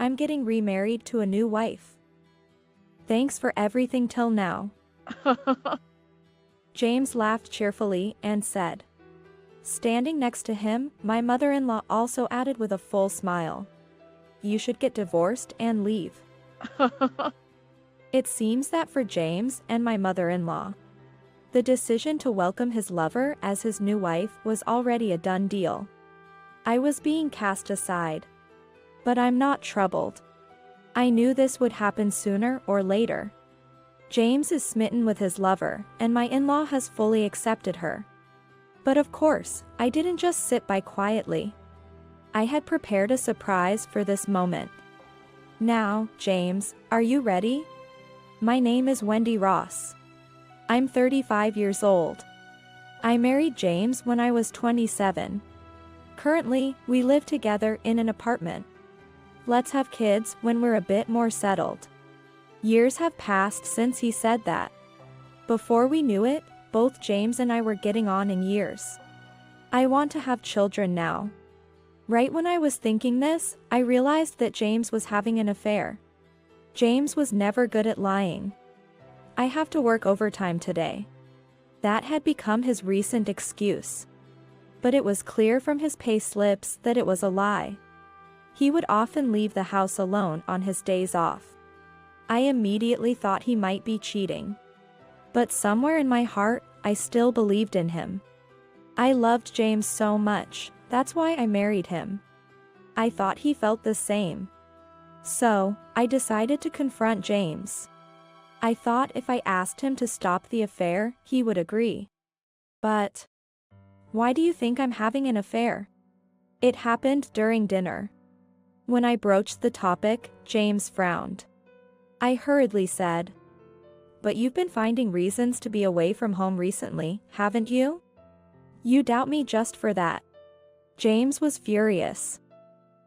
I'm getting remarried to a new wife. Thanks for everything till now. James laughed cheerfully and said. Standing next to him, my mother-in-law also added with a full smile. You should get divorced and leave. It seems that for James and my mother-in-law, the decision to welcome his lover as his new wife was already a done deal. I was being cast aside. But I'm not troubled. I knew this would happen sooner or later. James is smitten with his lover, and my in-law has fully accepted her. But of course, I didn't just sit by quietly. I had prepared a surprise for this moment. Now, James, are you ready? My name is Wendy Ross. I'm 35 years old. I married James when I was 27. Currently, we live together in an apartment. Let's have kids when we're a bit more settled. Years have passed since he said that. Before we knew it, both James and I were getting on in years. I want to have children now. Right when I was thinking this, I realized that James was having an affair. James was never good at lying. I have to work overtime today. That had become his recent excuse. But it was clear from his pay slips that it was a lie. He would often leave the house alone on his days off. I immediately thought he might be cheating. But somewhere in my heart, I still believed in him. I loved James so much, that's why I married him. I thought he felt the same. So, I decided to confront James. I thought if I asked him to stop the affair, he would agree. But why do you think I'm having an affair? It happened during dinner. When I broached the topic, James frowned. I hurriedly said, but you've been finding reasons to be away from home recently, haven't you? You doubt me just for that. James was furious.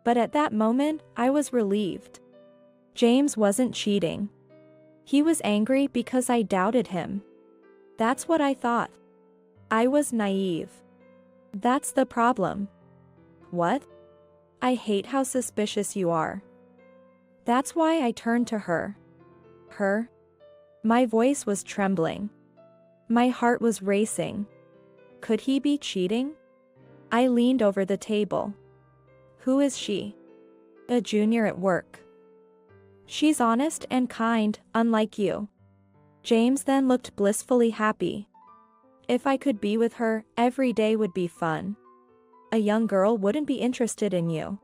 But at that moment, I was relieved. James wasn't cheating. He was angry because I doubted him. That's what I thought. I was naive. That's the problem. What? I hate how suspicious you are. That's why I turned to her. Her? My voice was trembling. My heart was racing. Could he be cheating? I leaned over the table. Who is she? A junior at work. She's honest and kind, unlike you. James then looked blissfully happy. If I could be with her, every day would be fun. A young girl wouldn't be interested in you.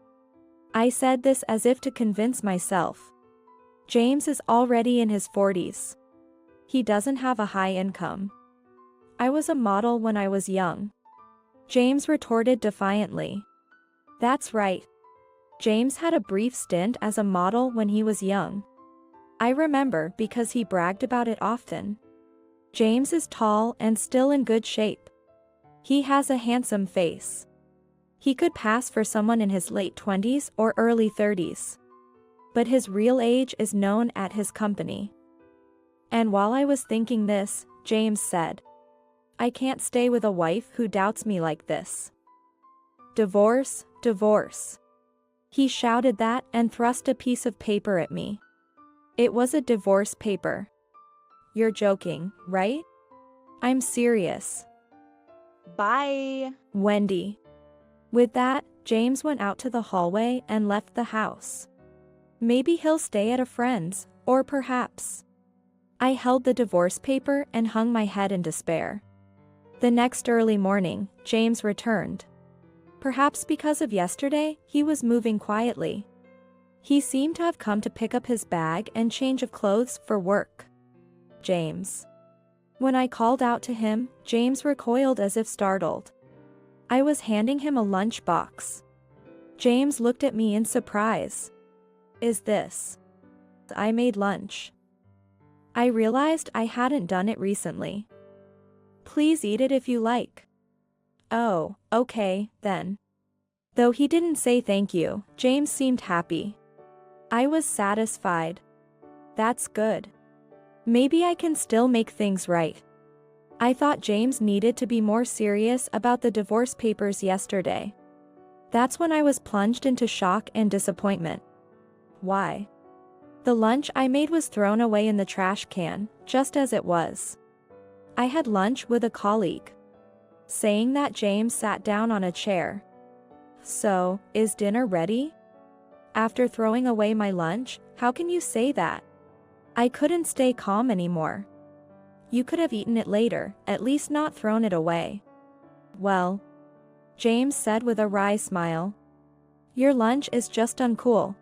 I said this as if to convince myself. James is already in his 40s. He doesn't have a high income. I was a model when I was young. James retorted defiantly. That's right. James had a brief stint as a model when he was young. I remember because he bragged about it often. James is tall and still in good shape. He has a handsome face. He could pass for someone in his late 20s or early 30s. But his real age is known at his company. And while I was thinking this, James said, I can't stay with a wife who doubts me like this. Divorce, divorce. He shouted that and thrust a piece of paper at me. It was a divorce paper. You're joking, right? I'm serious. Bye. Wendy. With that, James went out to the hallway and left the house. Maybe he'll stay at a friend's, or perhaps. I held the divorce paper and hung my head in despair. The next early morning, James returned. Perhaps because of yesterday, he was moving quietly. He seemed to have come to pick up his bag and change of clothes for work. James. When I called out to him, James recoiled as if startled. I was handing him a lunch box. James looked at me in surprise. Is this? I made lunch. I realized I hadn't done it recently. Please eat it if you like. Oh, okay, then. Though he didn't say thank you, James seemed happy. I was satisfied. That's good. Maybe I can still make things right. I thought James needed to be more serious about the divorce papers yesterday. That's when I was plunged into shock and disappointment. Why? The lunch I made was thrown away in the trash can, just as it was. I had lunch with a colleague. Saying that, James sat down on a chair. So, is dinner ready? After throwing away my lunch, how can you say that? I couldn't stay calm anymore. You could have eaten it later, at least not thrown it away. Well, James said with a wry smile. Your lunch is just uncool.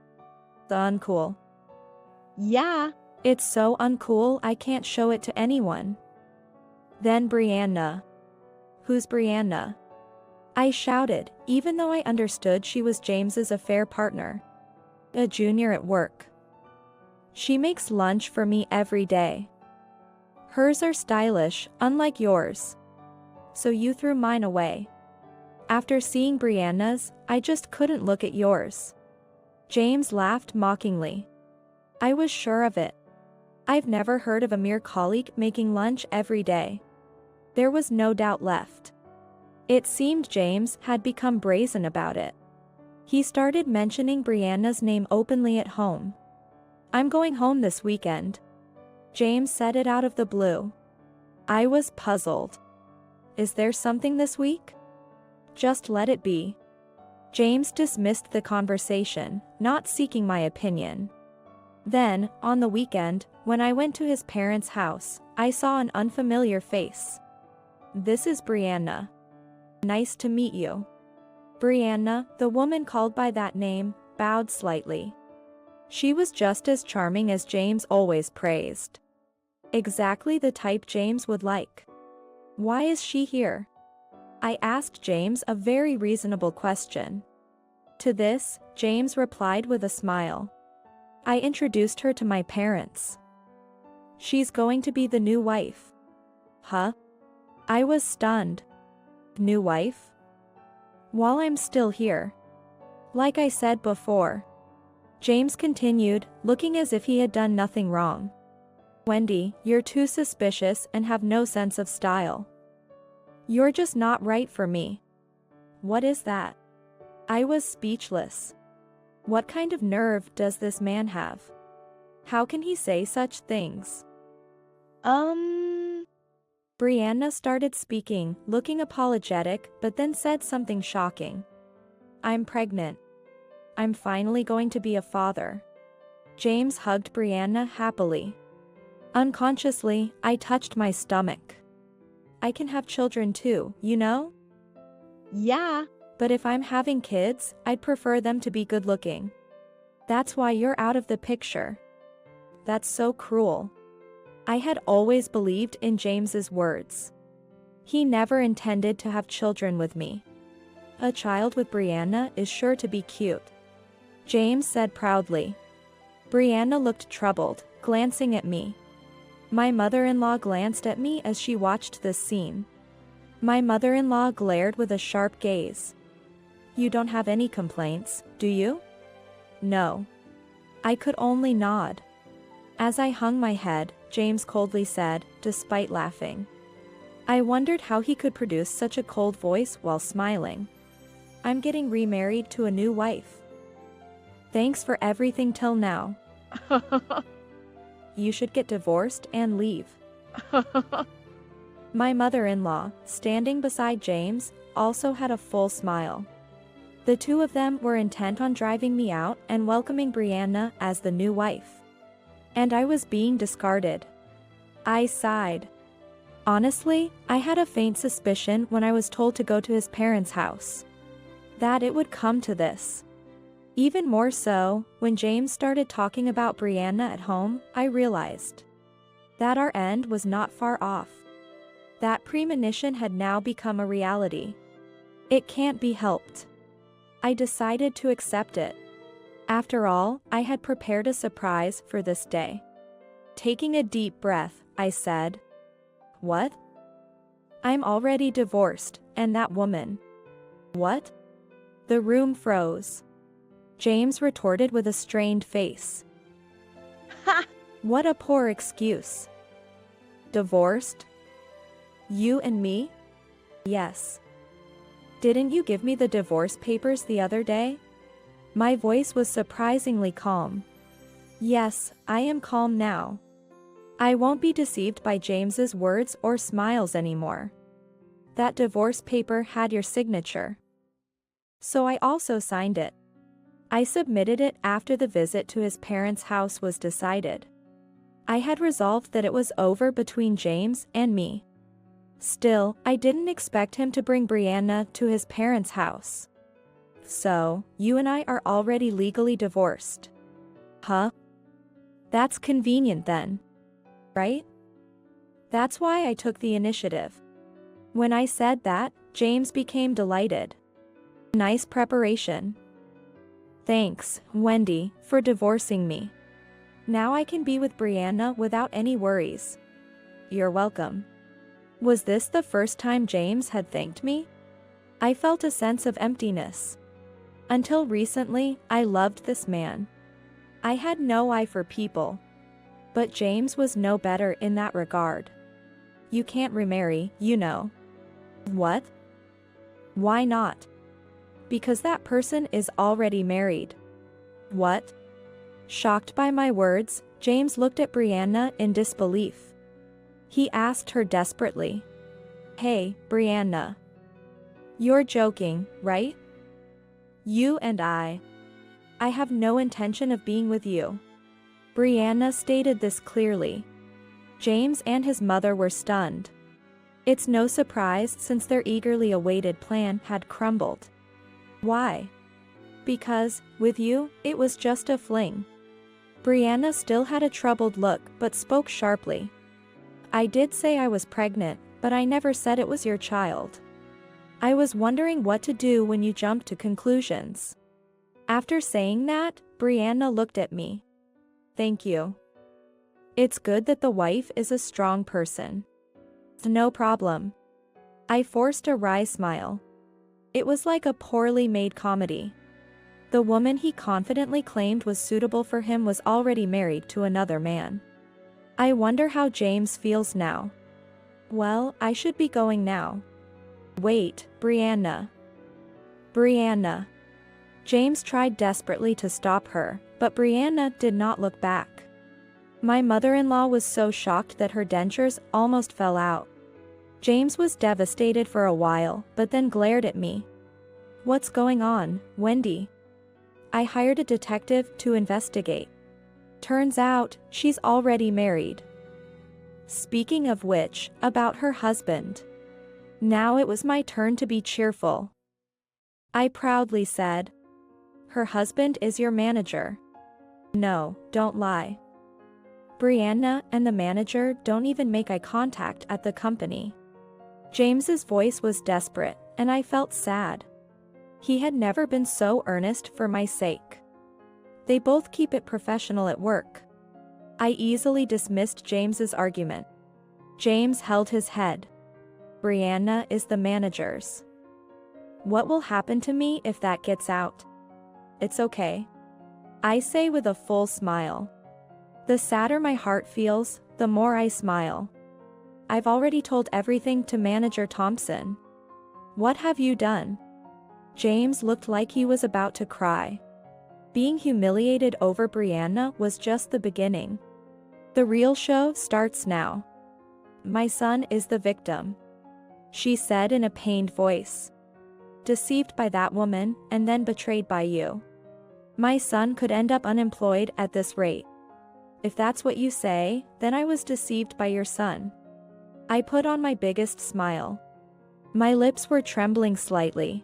The uncool. Yeah. It's so uncool I can't show it to anyone. Then Brianna. Who's Brianna? I shouted, even though I understood she was James's affair partner. A junior at work. She makes lunch for me every day. Hers are stylish, unlike yours. So you threw mine away. After seeing Brianna's, I just couldn't look at yours. James laughed mockingly. I was sure of it. I've never heard of a mere colleague making lunch every day. There was no doubt left. It seemed James had become brazen about it. He started mentioning Brianna's name openly at home. I'm going home this weekend. James said it out of the blue. I was puzzled. Is there something this week? Just let it be. James dismissed the conversation, not seeking my opinion. Then, on the weekend, when I went to his parents' house, I saw an unfamiliar face. This is Brianna. Nice to meet you. Brianna, the woman called by that name, bowed slightly. She was just as charming as James always praised. Exactly the type James would like. Why is she here? I asked James a very reasonable question. To this, James replied with a smile. I introduced her to my parents. She's going to be the new wife. Huh? I was stunned. New wife? While I'm still here. Like I said before. James continued, looking as if he had done nothing wrong. Wendy, you're too suspicious and have no sense of style. You're just not right for me. What is that? I was speechless. What kind of nerve does this man have? How can he say such things? Brianna started speaking, looking apologetic, but then said something shocking. I'm pregnant. I'm finally going to be a father. James hugged Brianna happily. Unconsciously, I touched my stomach. I can have children too, you know? Yeah. But if I'm having kids, I'd prefer them to be good-looking. That's why you're out of the picture. That's so cruel. I had always believed in James's words. He never intended to have children with me. A child with Brianna is sure to be cute. James said proudly. Brianna looked troubled, glancing at me. My mother-in-law glanced at me as she watched this scene. My mother-in-law glared with a sharp gaze. You don't have any complaints, do you? No. I could only nod. As I hung my head, James coldly said, despite laughing. I wondered how he could produce such a cold voice while smiling. I'm getting remarried to a new wife. Thanks for everything till now. You should get divorced and leave. My mother-in-law, standing beside James, also had a full smile. The two of them were intent on driving me out and welcoming Brianna as the new wife. And I was being discarded. I sighed. Honestly, I had a faint suspicion when I was told to go to his parents' house. That it would come to this. Even more so, when James started talking about Brianna at home, I realized that our end was not far off. That premonition had now become a reality. It can't be helped. I decided to accept it. After all, I had prepared a surprise for this day. Taking a deep breath, I said, What? I'm already divorced, and that woman. What? The room froze. James retorted with a strained face. Ha! What a poor excuse. Divorced? You and me? Yes. Didn't you give me the divorce papers the other day? My voice was surprisingly calm. Yes, I am calm now. I won't be deceived by James's words or smiles anymore. That divorce paper had your signature. So I also signed it. I submitted it after the visit to his parents' house was decided. I had resolved that it was over between James and me. Still, I didn't expect him to bring Brianna to his parents' house. So, you and I are already legally divorced. Huh? That's convenient then. Right? That's why I took the initiative. When I said that, James became delighted. Nice preparation. Thanks, Wendy, for divorcing me. Now I can be with Brianna without any worries. You're welcome. Was this the first time James had thanked me? I felt a sense of emptiness. Until recently, I loved this man. I had no eye for people. But James was no better in that regard. You can't remarry, you know. What? Why not? Because that person is already married. What? Shocked by my words, James looked at Brianna in disbelief. He asked her desperately. Hey, Brianna. You're joking, right? You and I have no intention of being with you. Brianna stated this clearly. James and his mother were stunned. It's no surprise since their eagerly awaited plan had crumbled. Why? Because, with you, it was just a fling. Brianna still had a troubled look but spoke sharply. I did say I was pregnant, but I never said it was your child. I was wondering what to do when you jumped to conclusions. After saying that, Brianna looked at me. Thank you. It's good that the wife is a strong person. No problem. I forced a wry smile. It was like a poorly made comedy. The woman he confidently claimed was suitable for him was already married to another man. I wonder how James feels now. Well, I should be going now. Wait, Brianna. Brianna. James tried desperately to stop her, but Brianna did not look back. My mother-in-law was so shocked that her dentures almost fell out. James was devastated for a while, but then glared at me. What's going on, Wendy? I hired a detective to investigate. Turns out, she's already married. Speaking of which, about her husband. Now it was my turn to be cheerful. I proudly said. Her husband is your manager. No, don't lie. Brianna and the manager don't even make eye contact at the company. James's voice was desperate, and I felt sad. He had never been so earnest for my sake. They both keep it professional at work. I easily dismissed James's argument. James held his head. Brianna is the manager's. What will happen to me if that gets out? It's okay. I say with a full smile. The sadder my heart feels, the more I smile. I've already told everything to Manager Thompson. What have you done? James looked like he was about to cry. Being humiliated over Brianna was just the beginning. The real show starts now. My son is the victim, she said in a pained voice. Deceived by that woman, and then betrayed by you. My son could end up unemployed at this rate. If that's what you say, then I was deceived by your son. I put on my biggest smile. My lips were trembling slightly.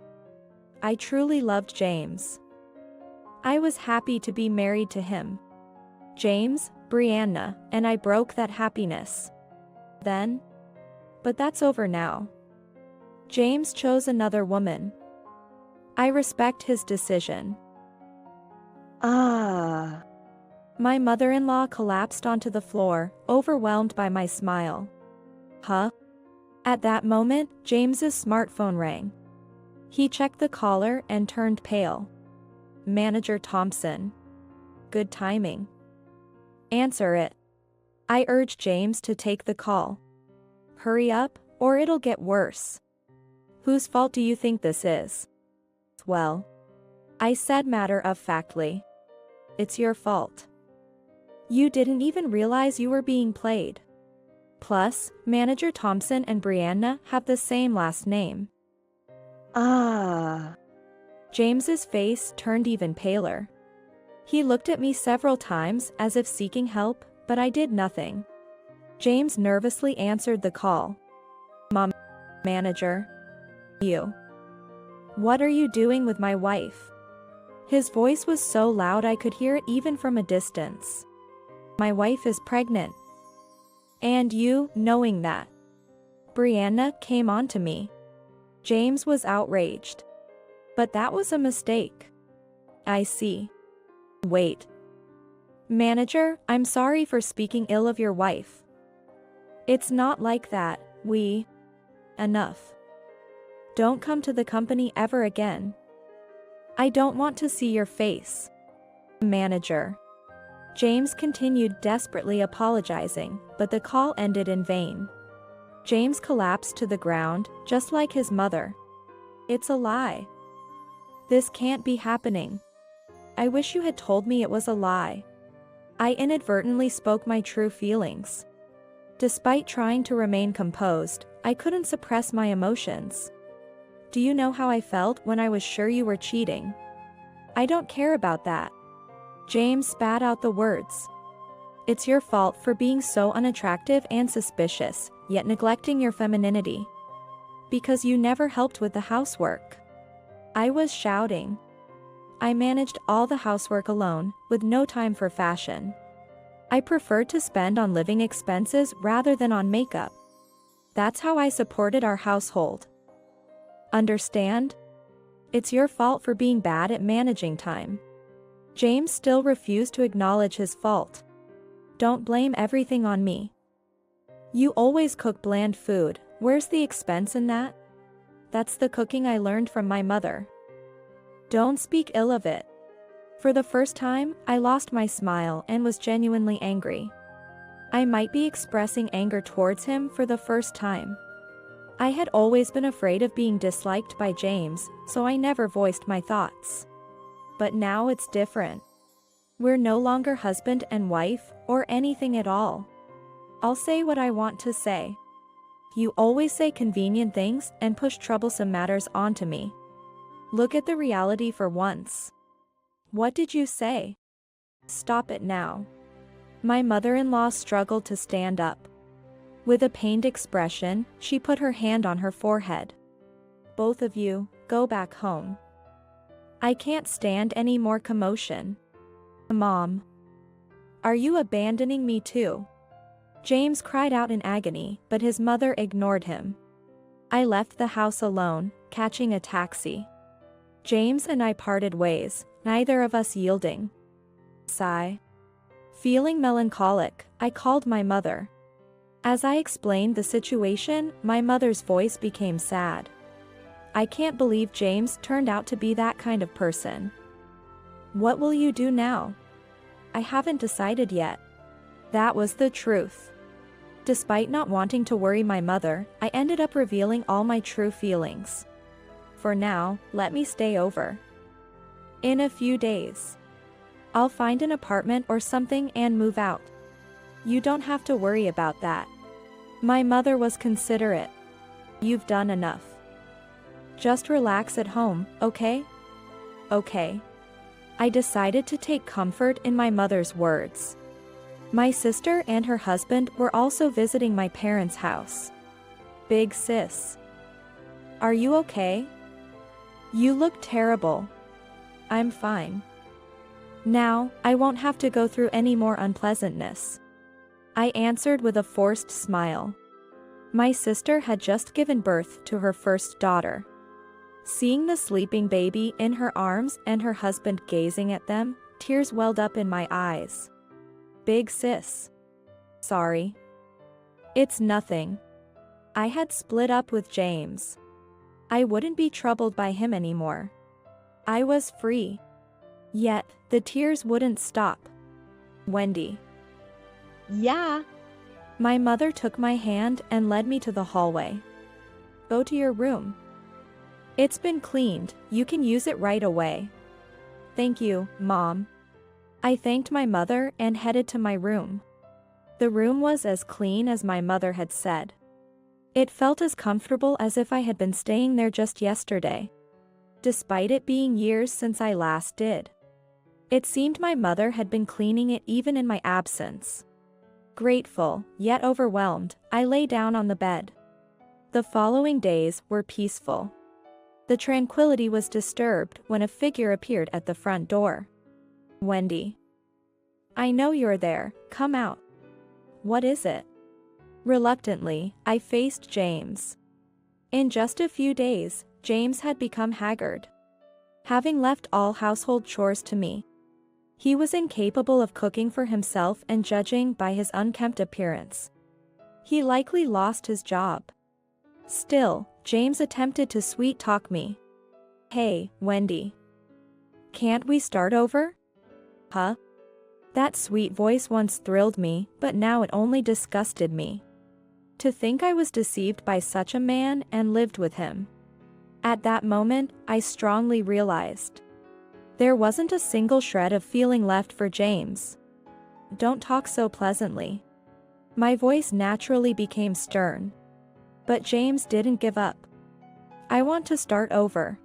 I truly loved James. I was happy to be married to him. James, Brianna, and I broke that happiness. Then? But that's over now. James chose another woman. I respect his decision. Ah. My mother-in-law collapsed onto the floor, overwhelmed by my smile. Huh? At that moment, James's smartphone rang. He checked the caller and turned pale. Manager Thompson. Good timing. Answer it. I urged James to take the call. Hurry up, or it'll get worse. Whose fault do you think this is? Well, I said matter-of-factly. It's your fault. You didn't even realize you were being played. Plus, Manager Thompson and Brianna have the same last name. Ah. James's face turned even paler. He looked at me several times as if seeking help, but I did nothing. James nervously answered the call. Mom, manager. You. What are you doing with my wife? His voice was so loud I could hear it even from a distance. My wife is pregnant. And you, knowing that. Brianna came on to me. James was outraged. But that was a mistake. I see. Wait. Manager, I'm sorry for speaking ill of your wife. It's not like that, Enough. Don't come to the company ever again. I don't want to see your face. Manager. James continued desperately apologizing, but the call ended in vain. James collapsed to the ground, just like his mother. It's a lie. This can't be happening. I wish you had told me it was a lie. I inadvertently spoke my true feelings. Despite trying to remain composed, I couldn't suppress my emotions. Do you know how I felt when I was sure you were cheating? I don't care about that. James spat out the words. It's your fault for being so unattractive and suspicious, yet neglecting your femininity. Because you never helped with the housework. I was shouting. I managed all the housework alone, with no time for fashion. I preferred to spend on living expenses rather than on makeup. That's how I supported our household. Understand? It's your fault for being bad at managing time. James still refused to acknowledge his fault. Don't blame everything on me. You always cook bland food, where's the expense in that? That's the cooking I learned from my mother. Don't speak ill of it. For the first time, I lost my smile and was genuinely angry. I might be expressing anger towards him for the first time. I had always been afraid of being disliked by James, so I never voiced my thoughts. But now it's different. We're no longer husband and wife, or anything at all. I'll say what I want to say. You always say convenient things and push troublesome matters onto me. Look at the reality for once. What did you say? Stop it now. My mother-in-law struggled to stand up. With a pained expression, she put her hand on her forehead. Both of you, go back home. I can't stand any more commotion. Mom. Are you abandoning me too? James cried out in agony, but his mother ignored him. I left the house alone, catching a taxi. James and I parted ways, neither of us yielding. Sigh. Feeling melancholic, I called my mother. As I explained the situation, my mother's voice became sad. I can't believe James turned out to be that kind of person. What will you do now? I haven't decided yet. That was the truth. Despite not wanting to worry my mother, I ended up revealing all my true feelings. For now, let me stay over. In a few days. I'll find an apartment or something and move out. You don't have to worry about that. My mother was considerate. You've done enough. Just relax at home, okay? Okay. I decided to take comfort in my mother's words. My sister and her husband were also visiting my parents' house. Big sis. Are you okay? You look terrible. I'm fine. Now, I won't have to go through any more unpleasantness. I answered with a forced smile. My sister had just given birth to her first daughter. Seeing the sleeping baby in her arms and her husband gazing at them, tears welled up in my eyes. Big sis. Sorry. It's nothing. I had split up with James. I wouldn't be troubled by him anymore. I was free. Yet, the tears wouldn't stop. Wendy. Yeah. My mother took my hand and led me to the hallway. Go to your room. It's been cleaned, you can use it right away. Thank you, Mom. I thanked my mother and headed to my room. The room was as clean as my mother had said. It felt as comfortable as if I had been staying there just yesterday. Despite it being years since I last did. It seemed my mother had been cleaning it even in my absence. Grateful, yet overwhelmed, I lay down on the bed. The following days were peaceful. The tranquility was disturbed when a figure appeared at the front door. Wendy. I know you're there, come out. What is it? Reluctantly, I faced James. In just a few days, James had become haggard. Having left all household chores to me. He was incapable of cooking for himself, and judging by his unkempt appearance, he likely lost his job. Still, James attempted to sweet-talk me. Hey, Wendy. Can't we start over? Huh? That sweet voice once thrilled me, but now it only disgusted me. To think I was deceived by such a man and lived with him. At that moment, I strongly realized. There wasn't a single shred of feeling left for James. Don't talk so pleasantly. My voice naturally became stern. But James didn't give up. I want to start over.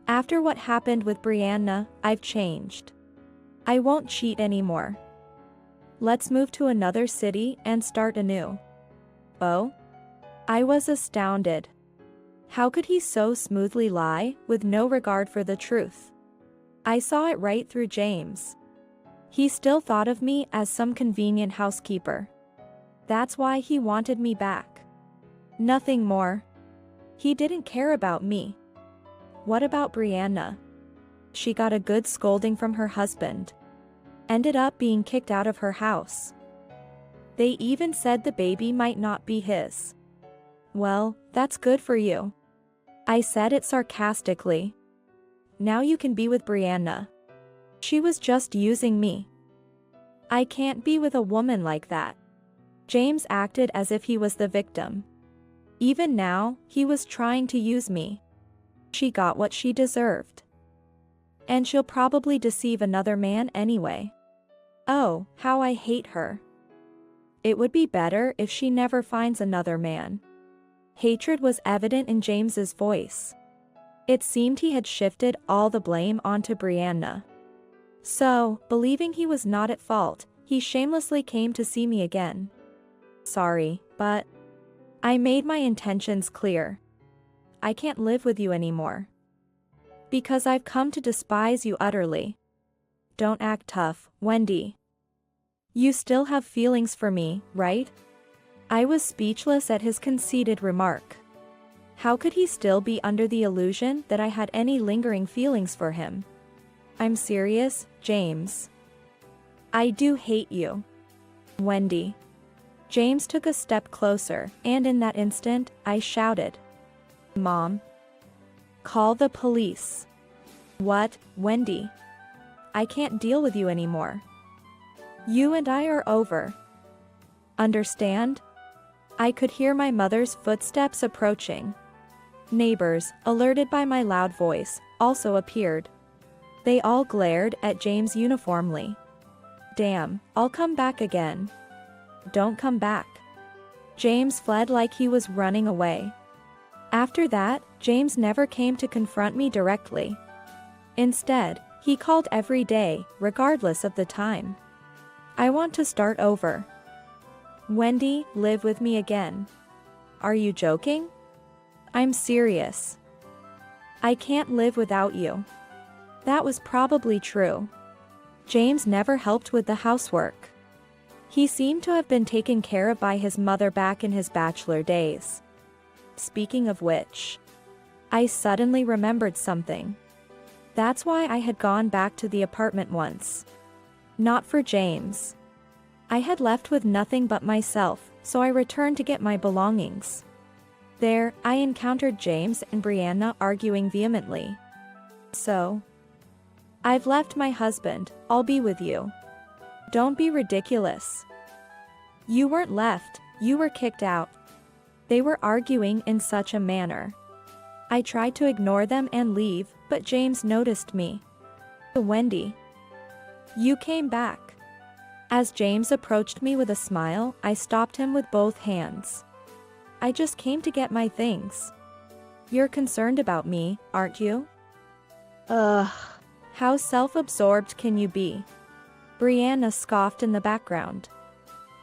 After what happened with Brianna, I've changed. I won't cheat anymore. Let's move to another city and start anew. Oh? I was astounded. How could he so smoothly lie, with no regard for the truth? I saw it right through James. He still thought of me as some convenient housekeeper. That's why he wanted me back. Nothing more. He didn't care about me. What about Brianna? She got a good scolding from her husband. Ended up being kicked out of her house. They even said the baby might not be his. Well, that's good for you. I said it sarcastically. Now you can be with Brianna. She was just using me. I can't be with a woman like that. James acted as if he was the victim. Even now, he was trying to use me. She got what she deserved. And she'll probably deceive another man anyway. Oh, how I hate her. It would be better if she never finds another man. Hatred was evident in James's voice. It seemed he had shifted all the blame onto Brianna. So, believing he was not at fault, he shamelessly came to see me again. Sorry, but I made my intentions clear. I can't live with you anymore. Because I've come to despise you utterly. Don't act tough, Wendy. You still have feelings for me, right? I was speechless at his conceited remark. How could he still be under the illusion that I had any lingering feelings for him? I'm serious, James. I do hate you. Wendy. James took a step closer, and in that instant, I shouted. Mom. Call the police. What, Wendy? I can't deal with you anymore. You and I are over. Understand? I could hear my mother's footsteps approaching. Neighbors, alerted by my loud voice, also appeared. They all glared at James uniformly. Damn, I'll come back again. Don't come back. James fled like he was running away. After that, James never came to confront me directly. Instead, he called every day, regardless of the time. I want to start over. Wendy, live with me again. Are you joking? I'm serious. I can't live without you. That was probably true. James never helped with the housework. He seemed to have been taken care of by his mother back in his bachelor days. Speaking of which, I suddenly remembered something. That's why I had gone back to the apartment once. Not for James. I had left with nothing but myself, so I returned to get my belongings. There, I encountered James and Brianna arguing vehemently. So, I've left my husband, I'll be with you. Don't be ridiculous. You weren't left, you were kicked out. They were arguing in such a manner. I tried to ignore them and leave, but James noticed me. Wendy. You came back. As James approached me with a smile, I stopped him with both hands. I just came to get my things. You're concerned about me, aren't you? Ugh. How self-absorbed can you be? Brianna scoffed in the background.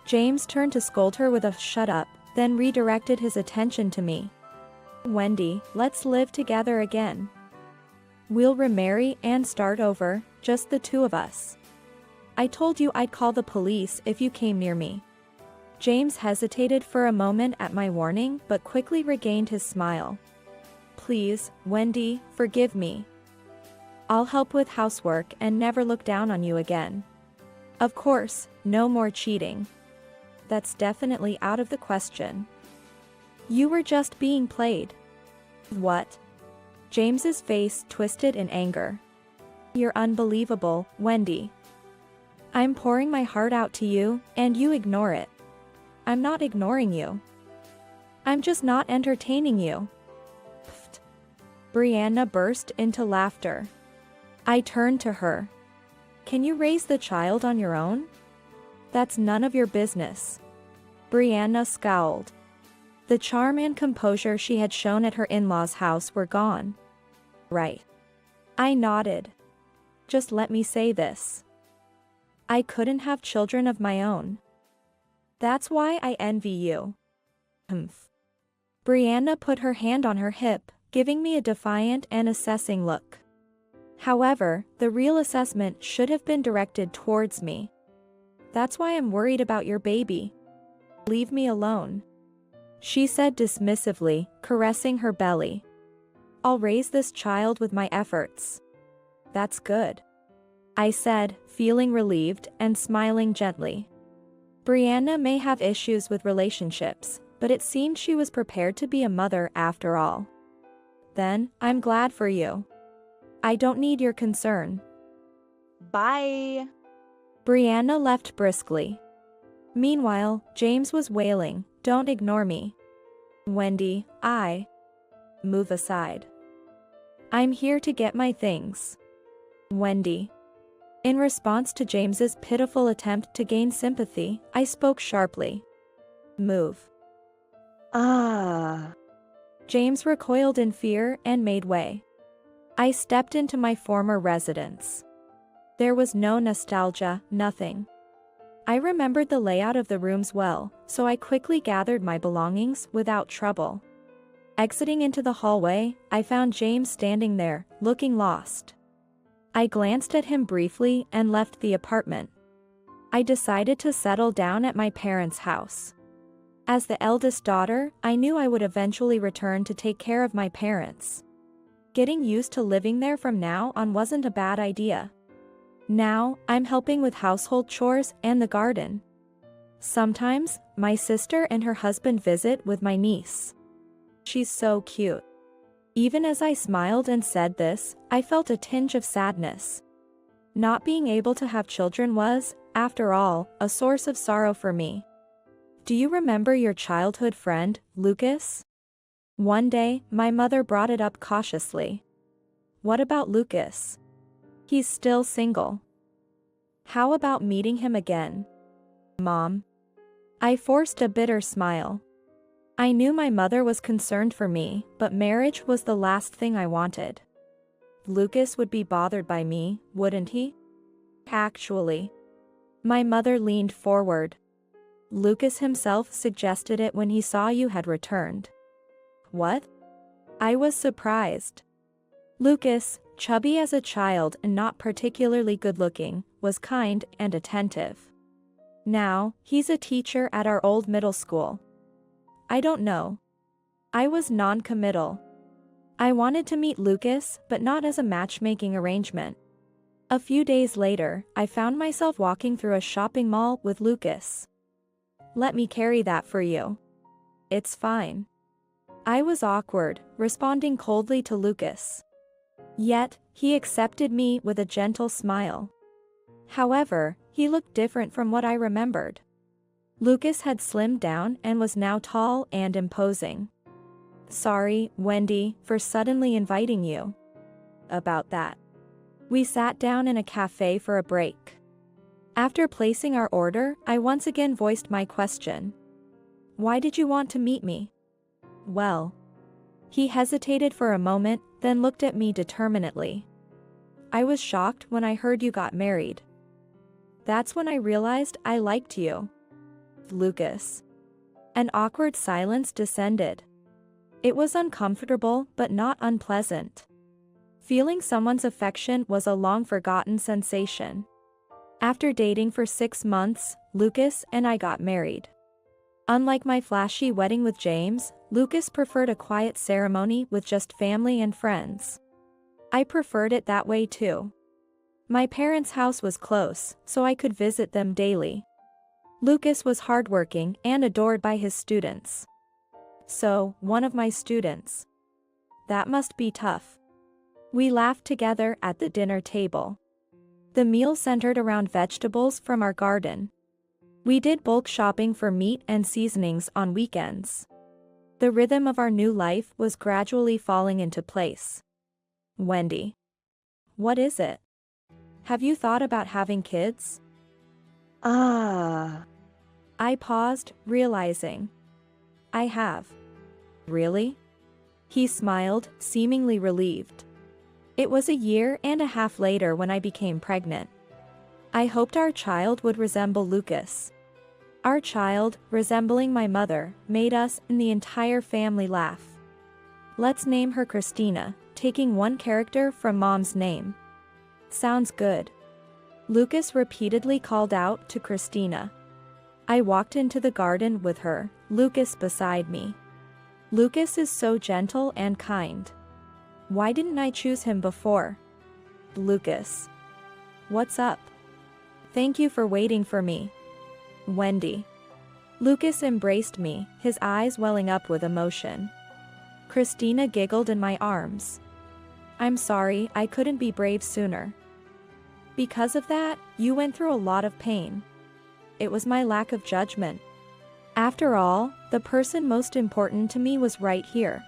James turned to scold her with a "shut up," then redirected his attention to me. Wendy, let's live together again. We'll remarry and start over, just the two of us. I told you I'd call the police if you came near me. James hesitated for a moment at my warning but quickly regained his smile. Please, Wendy, forgive me. I'll help with housework and never look down on you again. Of course, no more cheating. That's definitely out of the question. You were just being played. What? James's face twisted in anger. You're unbelievable, Wendy. I'm pouring my heart out to you, and you ignore it. I'm not ignoring you. I'm just not entertaining you. Pfft. Brianna burst into laughter. I turned to her. Can you raise the child on your own? That's none of your business. Brianna scowled. The charm and composure she had shown at her in-laws' house were gone. Right. I nodded. Just let me say this. I couldn't have children of my own. That's why I envy you. Humph. Brianna put her hand on her hip, giving me a defiant and assessing look. However, the real assessment should have been directed towards me. That's why I'm worried about your baby. Leave me alone. She said dismissively, caressing her belly. I'll raise this child with my efforts. That's good. I said, feeling relieved and smiling gently. Brianna may have issues with relationships, but it seemed she was prepared to be a mother after all. Then, I'm glad for you. I don't need your concern. Bye. Brianna left briskly. Meanwhile, James was wailing, "Don't ignore me. Wendy, move aside. I'm here to get my things. Wendy." In response to James's pitiful attempt to gain sympathy, I spoke sharply. Move. James recoiled in fear and made way. I stepped into my former residence. There was no nostalgia, nothing. I remembered the layout of the rooms well, so I quickly gathered my belongings without trouble. Exiting into the hallway, I found James standing there, looking lost. I glanced at him briefly and left the apartment. I decided to settle down at my parents' house. As the eldest daughter, I knew I would eventually return to take care of my parents. Getting used to living there from now on wasn't a bad idea. Now, I'm helping with household chores and the garden. Sometimes, my sister and her husband visit with my niece. She's so cute. Even as I smiled and said this, I felt a tinge of sadness. Not being able to have children was, after all, a source of sorrow for me. Do you remember your childhood friend, Lucas? One day, my mother brought it up cautiously. What about Lucas? He's still single. How about meeting him again? Mom. I forced a bitter smile. I knew my mother was concerned for me, but marriage was the last thing I wanted. Lucas would be bothered by me, wouldn't he? Actually. My mother leaned forward. Lucas himself suggested it when he saw you had returned. What? I was surprised. Lucas, chubby as a child and not particularly good-looking, was kind and attentive. Now, he's a teacher at our old middle school. I don't know. I was non-committal. I wanted to meet Lucas, but not as a matchmaking arrangement. A few days later, I found myself walking through a shopping mall with Lucas. Let me carry that for you. It's fine. I was awkward, responding coldly to Lucas. Yet, he accepted me with a gentle smile. However, he looked different from what I remembered. Lucas had slimmed down and was now tall and imposing. Sorry, Wendy, for suddenly inviting you. About that. We sat down in a cafe for a break. After placing our order, I once again voiced my question. Why did you want to meet me? Well. He hesitated for a moment, then looked at me determinedly. I was shocked when I heard you got married. That's when I realized I liked you. Lucas. An awkward silence descended. It was uncomfortable but not unpleasant. Feeling someone's affection was a long-forgotten sensation. After dating for 6 months, Lucas and I got married. Unlike my flashy wedding with James, Lucas preferred a quiet ceremony with just family and friends. I preferred it that way too. My parents' house was close, so I could visit them daily. Lucas was hardworking and adored by his students. So, one of my students. That must be tough. We laughed together at the dinner table. The meal centered around vegetables from our garden. We did bulk shopping for meat and seasonings on weekends. The rhythm of our new life was gradually falling into place. Wendy. What is it? Have you thought about having kids? Ah. I paused, realizing. I have. Really? He smiled, seemingly relieved. It was 1.5 years later when I became pregnant. I hoped our child would resemble Lucas. Our child, resembling my mother, made us and the entire family laugh. Let's name her Christina, taking one character from Mom's name. Sounds good. Lucas repeatedly called out to Christina. I walked into the garden with her, Lucas beside me. Lucas is so gentle and kind. Why didn't I choose him before? Lucas. What's up? Thank you for waiting for me. Wendy. Lucas embraced me, his eyes welling up with emotion. Christina giggled in my arms. I'm sorry I couldn't be brave sooner. Because of that, you went through a lot of pain. It was my lack of judgment. After all, the person most important to me was right here.